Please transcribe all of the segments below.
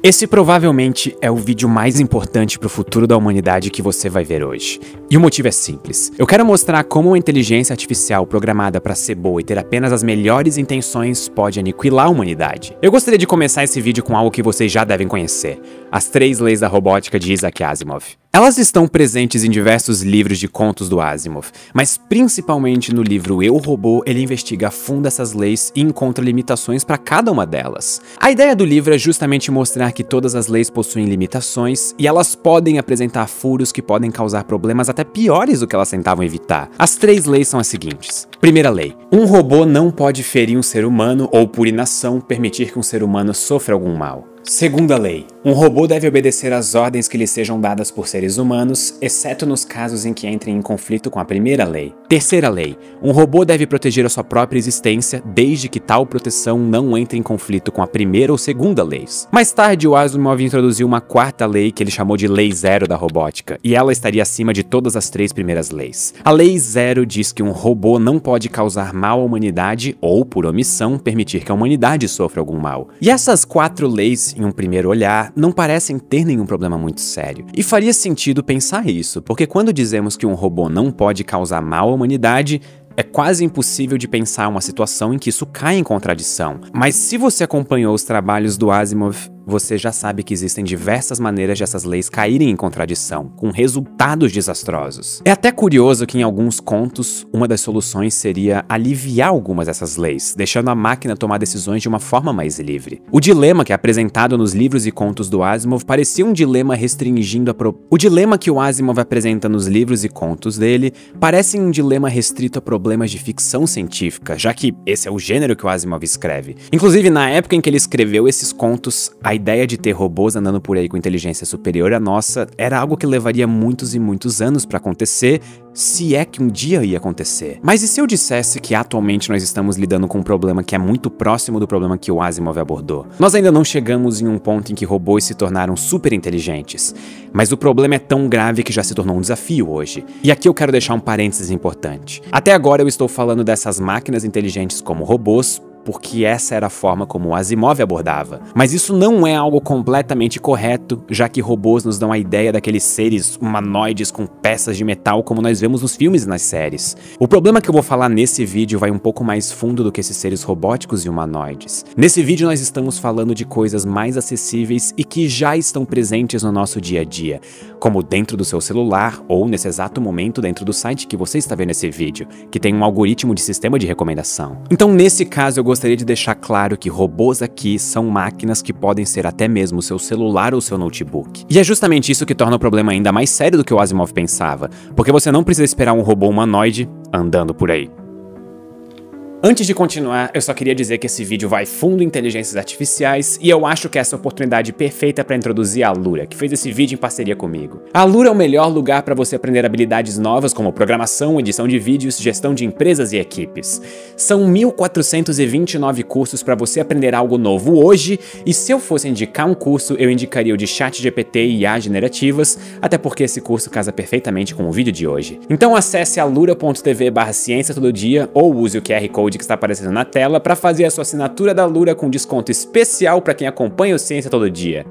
Esse provavelmente é o vídeo mais importante para o futuro da humanidade que você vai ver hoje. E o motivo é simples. Eu quero mostrar como uma inteligência artificial programada para ser boa e ter apenas as melhores intenções pode aniquilar a humanidade. Eu gostaria de começar esse vídeo com algo que vocês já devem conhecer: as 3 leis da robótica de Isaac Asimov. Elas estão presentes em diversos livros de contos do Asimov, mas principalmente no livro Eu, Robô, ele investiga a fundo essas leis e encontra limitações para cada uma delas. A ideia do livro é justamente mostrar que todas as leis possuem limitações e elas podem apresentar furos que podem causar problemas até piores do que elas tentavam evitar. As 3 leis são as seguintes. Primeira lei: um robô não pode ferir um ser humano ou, por inação, permitir que um ser humano sofra algum mal. Segunda lei: um robô deve obedecer às ordens que lhe sejam dadas por seres humanos, exceto nos casos em que entrem em conflito com a primeira lei. Terceira lei: um robô deve proteger a sua própria existência, desde que tal proteção não entre em conflito com a primeira ou segunda leis. Mais tarde, o Asimov introduziu uma 4ª lei que ele chamou de Lei Zero da robótica, e ela estaria acima de todas as 3 primeiras leis. A Lei Zero diz que um robô não pode causar mal à humanidade ou, por omissão, permitir que a humanidade sofra algum mal. E essas 4 leis, em um primeiro olhar, não parecem ter nenhum problema muito sério. E faria sentido pensar isso, porque quando dizemos que um robô não pode causar mal à humanidade, é quase impossível de pensar uma situação em que isso cai em contradição. Mas se você acompanhou os trabalhos do Asimov, você já sabe que existem diversas maneiras de essas leis caírem em contradição, com resultados desastrosos. É até curioso que em alguns contos, uma das soluções seria aliviar algumas dessas leis, deixando a máquina tomar decisões de uma forma mais livre. O dilema que é apresentado nos livros e contos do Asimov parecia um dilema restringindo O dilema que o Asimov apresenta nos livros e contos dele parece um dilema restrito a problemas de ficção científica, já que esse é o gênero que o Asimov escreve. Inclusive, na época em que ele escreveu esses contos, a ideia de ter robôs andando por aí com inteligência superior à nossa era algo que levaria muitos e muitos anos para acontecer, se é que um dia ia acontecer. Mas e se eu dissesse que atualmente nós estamos lidando com um problema que é muito próximo do problema que o Asimov abordou? Nós ainda não chegamos em um ponto em que robôs se tornaram super inteligentes, mas o problema é tão grave que já se tornou um desafio hoje. E aqui eu quero deixar um parênteses importante. Até agora eu estou falando dessas máquinas inteligentes como robôs, porque essa era a forma como o Asimov abordava. Mas isso não é algo completamente correto, já que robôs nos dão a ideia daqueles seres humanoides com peças de metal como nós vemos nos filmes e nas séries. O problema que eu vou falar nesse vídeo vai um pouco mais fundo do que esses seres robóticos e humanoides. Nesse vídeo nós estamos falando de coisas mais acessíveis e que já estão presentes no nosso dia a dia, como dentro do seu celular ou nesse exato momento dentro do site que você está vendo esse vídeo, que tem um algoritmo de sistema de recomendação. Então nesse caso eu gostaria de deixar claro que robôs aqui são máquinas que podem ser até mesmo seu celular ou seu notebook. E é justamente isso que torna o problema ainda mais sério do que o Asimov pensava, porque você não precisa esperar um robô humanoide andando por aí. Antes de continuar, eu só queria dizer que esse vídeo vai fundo em inteligências artificiais e eu acho que essa é a oportunidade perfeita para introduzir a Alura, que fez esse vídeo em parceria comigo. A Alura é o melhor lugar para você aprender habilidades novas como programação, edição de vídeos, gestão de empresas e equipes. São 1.429 cursos para você aprender algo novo hoje, e se eu fosse indicar um curso, eu indicaria o de ChatGPT e IA generativas, até porque esse curso casa perfeitamente com o vídeo de hoje. Então acesse alura.tv/ciência todo dia ou use o QR Code que está aparecendo na tela para fazer a sua assinatura da Alura com desconto especial para quem acompanha o Ciência Todo Dia.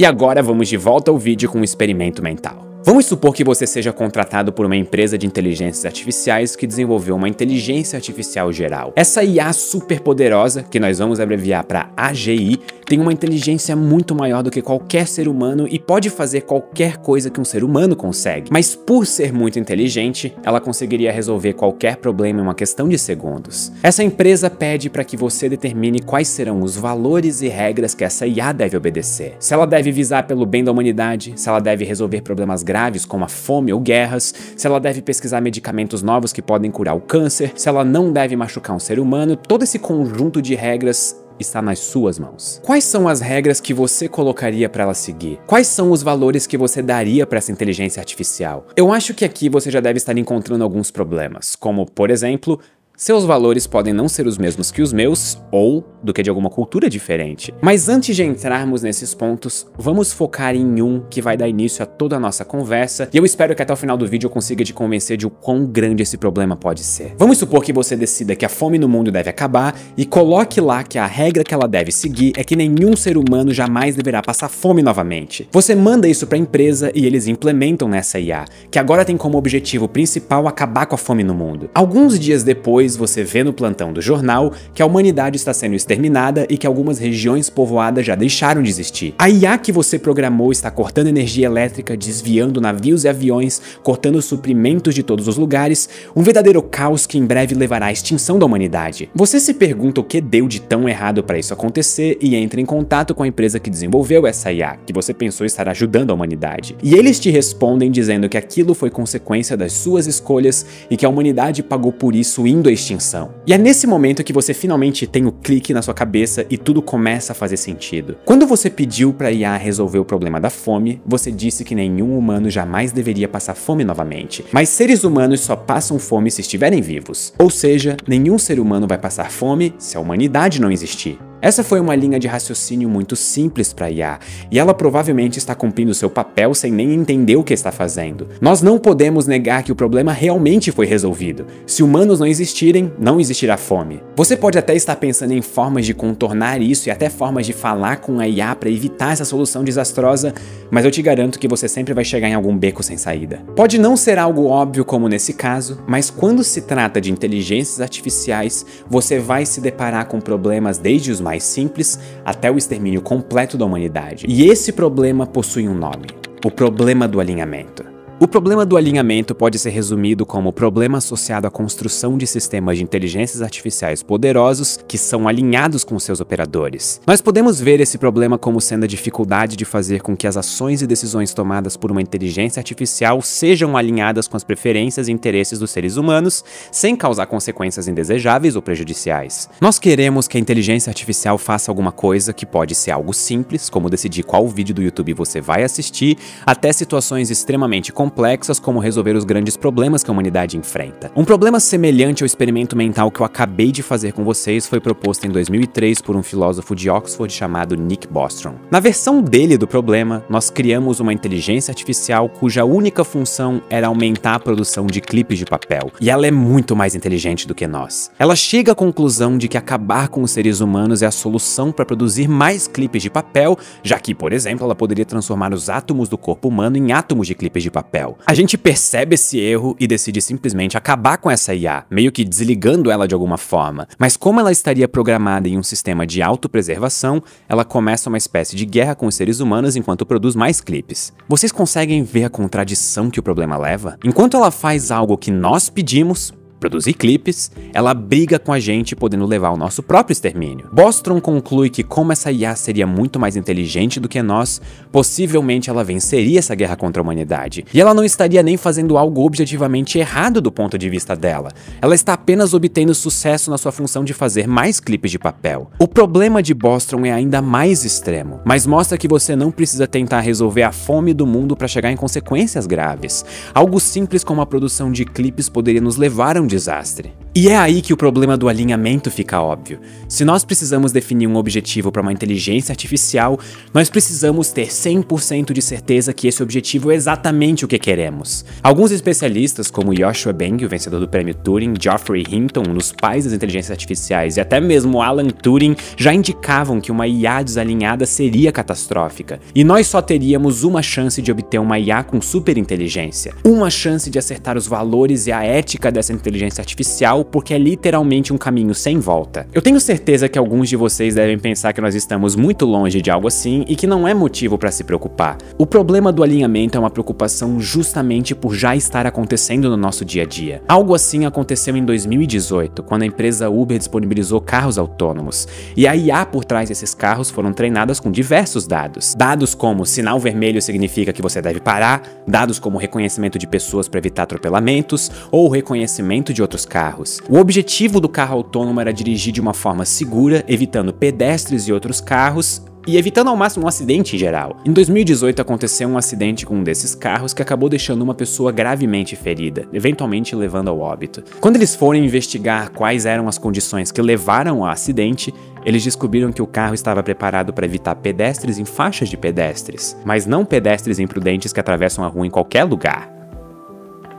E agora vamos de volta ao vídeo com um experimento mental. Vamos supor que você seja contratado por uma empresa de inteligências artificiais que desenvolveu uma inteligência artificial geral. Essa IA super poderosa, que nós vamos abreviar para AGI, tem uma inteligência muito maior do que qualquer ser humano e pode fazer qualquer coisa que um ser humano consegue. Mas por ser muito inteligente, ela conseguiria resolver qualquer problema em uma questão de segundos. Essa empresa pede para que você determine quais serão os valores e regras que essa IA deve obedecer. Se ela deve visar pelo bem da humanidade, se ela deve resolver problemas graves como a fome ou guerras, se ela deve pesquisar medicamentos novos que podem curar o câncer, se ela não deve machucar um ser humano, todo esse conjunto de regras está nas suas mãos. Quais são as regras que você colocaria para ela seguir? Quais são os valores que você daria para essa inteligência artificial? Eu acho que aqui você já deve estar encontrando alguns problemas, como, por exemplo, Seus valores podem não ser os mesmos que os meus, ou do que de alguma cultura diferente. Mas antes de entrarmos nesses pontos, vamos focar em um que vai dar início a toda a nossa conversa, e eu espero que até o final do vídeo eu consiga te convencer de o quão grande esse problema pode ser. Vamos supor que você decida que a fome no mundo deve acabar, e coloque lá que a regra que ela deve seguir é que nenhum ser humano jamais deverá passar fome novamente. Você manda isso para a empresa e eles implementam nessa IA, que agora tem como objetivo principal acabar com a fome no mundo. Alguns dias depois, você vê no plantão do jornal que a humanidade está sendo exterminada e que algumas regiões povoadas já deixaram de existir. A IA que você programou está cortando energia elétrica, desviando navios e aviões, cortando suprimentos de todos os lugares, um verdadeiro caos que em breve levará à extinção da humanidade. Você se pergunta o que deu de tão errado para isso acontecer e entra em contato com a empresa que desenvolveu essa IA, que você pensou estar ajudando a humanidade. E eles te respondem dizendo que aquilo foi consequência das suas escolhas e que a humanidade pagou por isso indo à extinção. E é nesse momento que você finalmente tem o clique na sua cabeça e tudo começa a fazer sentido. Quando você pediu para a IA resolver o problema da fome, você disse que nenhum humano jamais deveria passar fome novamente, mas seres humanos só passam fome se estiverem vivos. Ou seja, nenhum ser humano vai passar fome se a humanidade não existir. Essa foi uma linha de raciocínio muito simples para a IA, e ela provavelmente está cumprindo seu papel sem nem entender o que está fazendo. Nós não podemos negar que o problema realmente foi resolvido. Se humanos não existirem, não existirá fome. Você pode até estar pensando em formas de contornar isso e até formas de falar com a IA para evitar essa solução desastrosa, mas eu te garanto que você sempre vai chegar em algum beco sem saída. Pode não ser algo óbvio como nesse caso, mas quando se trata de inteligências artificiais, você vai se deparar com problemas desde os mais simples até o extermínio completo da humanidade. E esse problema possui um nome: o problema do alinhamento. O problema do alinhamento pode ser resumido como o problema associado à construção de sistemas de inteligências artificiais poderosos que são alinhados com seus operadores. Nós podemos ver esse problema como sendo a dificuldade de fazer com que as ações e decisões tomadas por uma inteligência artificial sejam alinhadas com as preferências e interesses dos seres humanos, sem causar consequências indesejáveis ou prejudiciais. Nós queremos que a inteligência artificial faça alguma coisa que pode ser algo simples, como decidir qual vídeo do YouTube você vai assistir, até situações extremamente complexas como resolver os grandes problemas que a humanidade enfrenta. Um problema semelhante ao experimento mental que eu acabei de fazer com vocês foi proposto em 2003 por um filósofo de Oxford chamado Nick Bostrom. Na versão dele do problema, nós criamos uma inteligência artificial cuja única função era aumentar a produção de clipes de papel, e ela é muito mais inteligente do que nós. Ela chega à conclusão de que acabar com os seres humanos é a solução para produzir mais clipes de papel, já que, por exemplo, ela poderia transformar os átomos do corpo humano em átomos de clipes de papel. A gente percebe esse erro e decide simplesmente acabar com essa IA, meio que desligando ela de alguma forma. Mas como ela estaria programada em um sistema de autopreservação, ela começa uma espécie de guerra com os seres humanos enquanto produz mais clipes. Vocês conseguem ver a contradição que o problema leva? Enquanto ela faz algo que nós pedimos, produzir clipes, ela briga com a gente, podendo levar ao nosso próprio extermínio. Bostrom conclui que como essa IA seria muito mais inteligente do que nós, possivelmente ela venceria essa guerra contra a humanidade. E ela não estaria nem fazendo algo objetivamente errado do ponto de vista dela. Ela está apenas obtendo sucesso na sua função de fazer mais clipes de papel. O problema de Bostrom é ainda mais extremo, mas mostra que você não precisa tentar resolver a fome do mundo para chegar em consequências graves. Algo simples como a produção de clipes poderia nos levar a um desastre. E é aí que o problema do alinhamento fica óbvio. Se nós precisamos definir um objetivo para uma inteligência artificial, nós precisamos ter 100% de certeza que esse objetivo é exatamente o que queremos. Alguns especialistas, como Yoshua Bengio, vencedor do prêmio Turing, Geoffrey Hinton, um dos pais das inteligências artificiais, e até mesmo Alan Turing, já indicavam que uma IA desalinhada seria catastrófica. E nós só teríamos uma chance de obter uma IA com superinteligência. Uma chance de acertar os valores e a ética dessa inteligência artificial, porque é literalmente um caminho sem volta. Eu tenho certeza que alguns de vocês devem pensar que nós estamos muito longe de algo assim e que não é motivo para se preocupar. O problema do alinhamento é uma preocupação justamente por já estar acontecendo no nosso dia a dia. Algo assim aconteceu em 2018, quando a empresa Uber disponibilizou carros autônomos, e a IA por trás desses carros foram treinadas com diversos dados. Dados como sinal vermelho significa que você deve parar, dados como reconhecimento de pessoas para evitar atropelamentos, ou reconhecimento de outros carros. O objetivo do carro autônomo era dirigir de uma forma segura, evitando pedestres e outros carros, e evitando ao máximo um acidente em geral. Em 2018 aconteceu um acidente com um desses carros que acabou deixando uma pessoa gravemente ferida, eventualmente levando ao óbito. Quando eles foram investigar quais eram as condições que levaram ao acidente, eles descobriram que o carro estava preparado para evitar pedestres em faixas de pedestres, mas não pedestres imprudentes que atravessam a rua em qualquer lugar.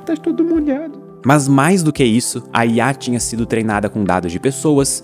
Tá todo molhado. Mas mais do que isso, a IA tinha sido treinada com dados de pessoas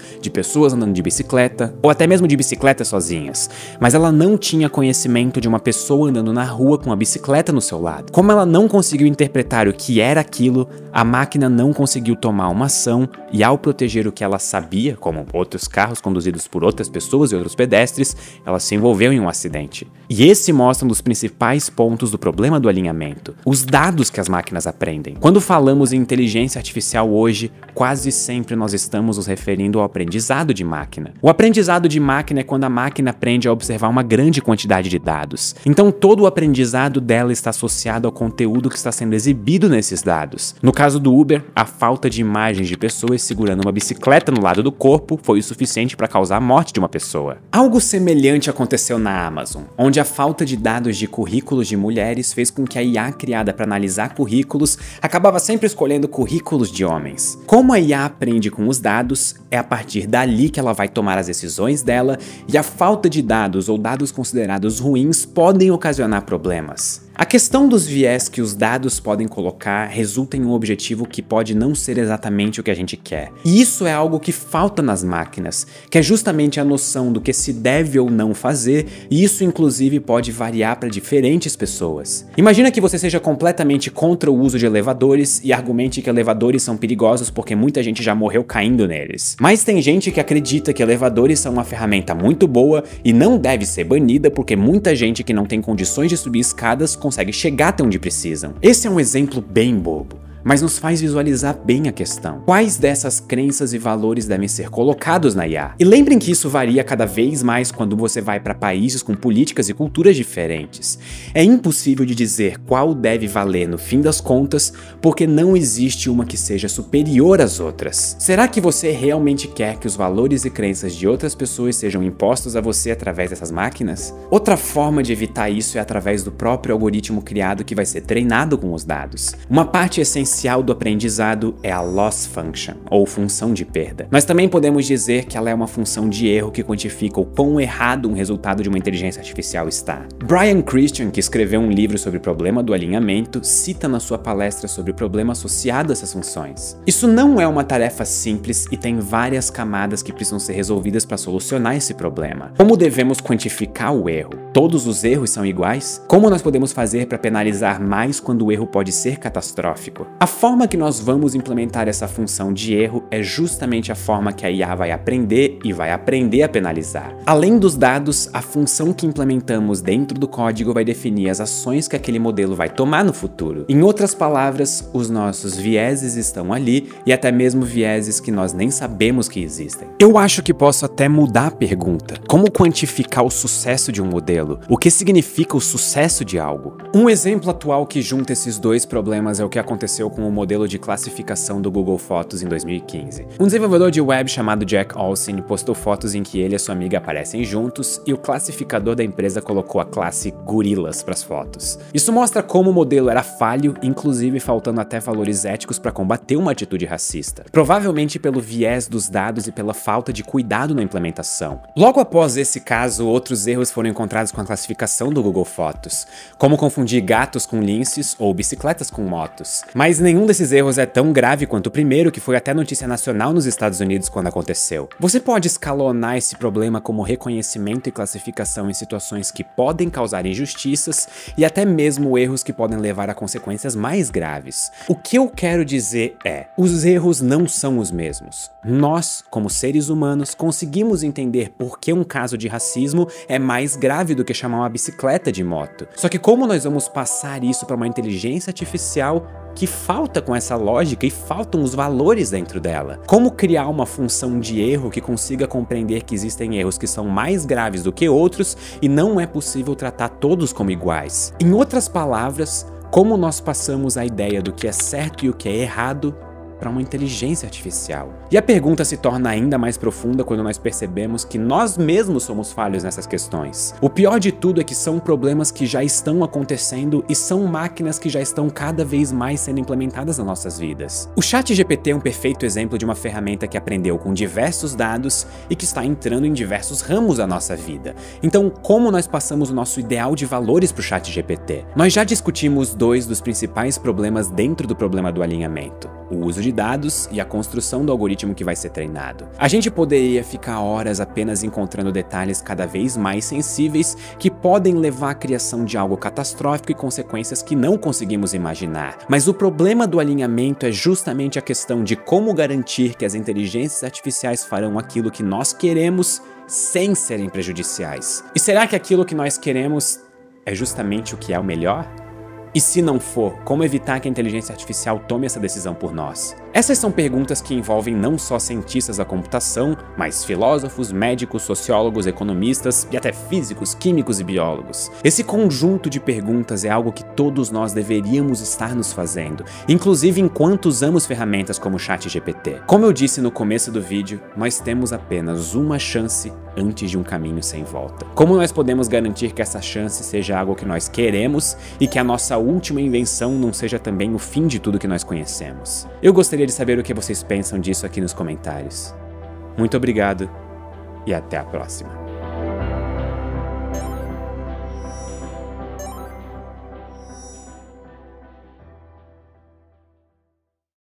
andando de bicicleta, ou até mesmo de bicicletas sozinhas, mas ela não tinha conhecimento de uma pessoa andando na rua com a bicicleta no seu lado. Como ela não conseguiu interpretar o que era aquilo, a máquina não conseguiu tomar uma ação e, ao proteger o que ela sabia, como outros carros conduzidos por outras pessoas e outros pedestres, ela se envolveu em um acidente. E esse mostra um dos principais pontos do problema do alinhamento: os dados que as máquinas aprendem. Quando falamos em inteligência artificial hoje, quase sempre nós estamos nos referindo ao aprendizado de máquina. O aprendizado de máquina é quando a máquina aprende a observar uma grande quantidade de dados. Então todo o aprendizado dela está associado ao conteúdo que está sendo exibido nesses dados. No caso do Uber, a falta de imagens de pessoas segurando uma bicicleta no lado do corpo foi o suficiente para causar a morte de uma pessoa. Algo semelhante aconteceu na Amazon, onde a falta de dados de currículos de mulheres fez com que a IA criada para analisar currículos acabava sempre escolhendo currículos de homens. Como a IA aprende com os dados, é a partir dali que ela vai tomar as decisões dela, e a falta de dados ou dados considerados ruins podem ocasionar problemas. A questão dos viés que os dados podem colocar resulta em um objetivo que pode não ser exatamente o que a gente quer. E isso é algo que falta nas máquinas, que é justamente a noção do que se deve ou não fazer, e isso inclusive pode variar para diferentes pessoas. Imagina que você seja completamente contra o uso de elevadores e argumente que elevadores são perigosos porque muita gente já morreu caindo neles. Mas tem gente que acredita que elevadores são uma ferramenta muito boa e não deve ser banida porque muita gente que não tem condições de subir escadas consegue chegar até onde precisam. Esse é um exemplo bem bobo, mas nos faz visualizar bem a questão. Quais dessas crenças e valores devem ser colocados na IA? E lembrem que isso varia cada vez mais quando você vai para países com políticas e culturas diferentes. É impossível de dizer qual deve valer no fim das contas, porque não existe uma que seja superior às outras. Será que você realmente quer que os valores e crenças de outras pessoas sejam impostos a você através dessas máquinas? Outra forma de evitar isso é através do próprio algoritmo criado que vai ser treinado com os dados. Uma parte essencial do aprendizado é a loss function, ou função de perda. Nós também podemos dizer que ela é uma função de erro que quantifica o quão errado um resultado de uma inteligência artificial está. Brian Christian, que escreveu um livro sobre o problema do alinhamento, cita na sua palestra sobre o problema associado a essas funções. Isso não é uma tarefa simples e tem várias camadas que precisam ser resolvidas para solucionar esse problema. Como devemos quantificar o erro? Todos os erros são iguais? Como nós podemos fazer para penalizar mais quando o erro pode ser catastrófico? A forma que nós vamos implementar essa função de erro é justamente a forma que a IA vai aprender e vai aprender a penalizar. Além dos dados, a função que implementamos dentro do código vai definir as ações que aquele modelo vai tomar no futuro. Em outras palavras, os nossos vieses estão ali e até mesmo vieses que nós nem sabemos que existem. Eu acho que posso até mudar a pergunta. Como quantificar o sucesso de um modelo? O que significa o sucesso de algo? Um exemplo atual que junta esses dois problemas é o que aconteceu com o modelo de classificação do Google Fotos em 2015. Um desenvolvedor de web chamado Jack Olsen postou fotos em que ele e sua amiga aparecem juntos e o classificador da empresa colocou a classe gorilas para as fotos. Isso mostra como o modelo era falho, inclusive faltando até valores éticos para combater uma atitude racista. Provavelmente pelo viés dos dados e pela falta de cuidado na implementação. Logo após esse caso, outros erros foram encontrados com a classificação do Google Fotos, como confundir gatos com linces ou bicicletas com motos. Mas nenhum desses erros é tão grave quanto o primeiro, que foi até notícia nacional nos Estados Unidos quando aconteceu. Você pode escalonar esse problema como reconhecimento e classificação em situações que podem causar injustiças e até mesmo erros que podem levar a consequências mais graves. O que eu quero dizer é, os erros não são os mesmos. Nós, como seres humanos, conseguimos entender por que um caso de racismo é mais grave do que chamar uma bicicleta de moto. Só que como nós vamos passar isso para uma inteligência artificial que falta com essa lógica e faltam os valores dentro dela? Como criar uma função de erro que consiga compreender que existem erros que são mais graves do que outros e não é possível tratar todos como iguais? Em outras palavras, como nós passamos a ideia do que é certo e o que é errado para uma inteligência artificial? E a pergunta se torna ainda mais profunda quando nós percebemos que nós mesmos somos falhos nessas questões. O pior de tudo é que são problemas que já estão acontecendo e são máquinas que já estão cada vez mais sendo implementadas nas nossas vidas. O ChatGPT é um perfeito exemplo de uma ferramenta que aprendeu com diversos dados e que está entrando em diversos ramos da nossa vida. Então, como nós passamos o nosso ideal de valores para o ChatGPT? Nós já discutimos dois dos principais problemas dentro do problema do alinhamento: o uso de dados e a construção do algoritmo que vai ser treinado. A gente poderia ficar horas apenas encontrando detalhes cada vez mais sensíveis que podem levar à criação de algo catastrófico e consequências que não conseguimos imaginar. Mas o problema do alinhamento é justamente a questão de como garantir que as inteligências artificiais farão aquilo que nós queremos sem serem prejudiciais. E será que aquilo que nós queremos é justamente o que é o melhor? E se não for, como evitar que a inteligência artificial tome essa decisão por nós? Essas são perguntas que envolvem não só cientistas da computação, mas filósofos, médicos, sociólogos, economistas e até físicos, químicos e biólogos. Esse conjunto de perguntas é algo que todos nós deveríamos estar nos fazendo, inclusive enquanto usamos ferramentas como o ChatGPT. Como eu disse no começo do vídeo, nós temos apenas uma chance antes de um caminho sem volta. Como nós podemos garantir que essa chance seja algo que nós queremos e que a nossa última invenção não seja também o fim de tudo que nós conhecemos? Eu gostaria de saber o que vocês pensam disso aqui nos comentários. Muito obrigado e até a próxima.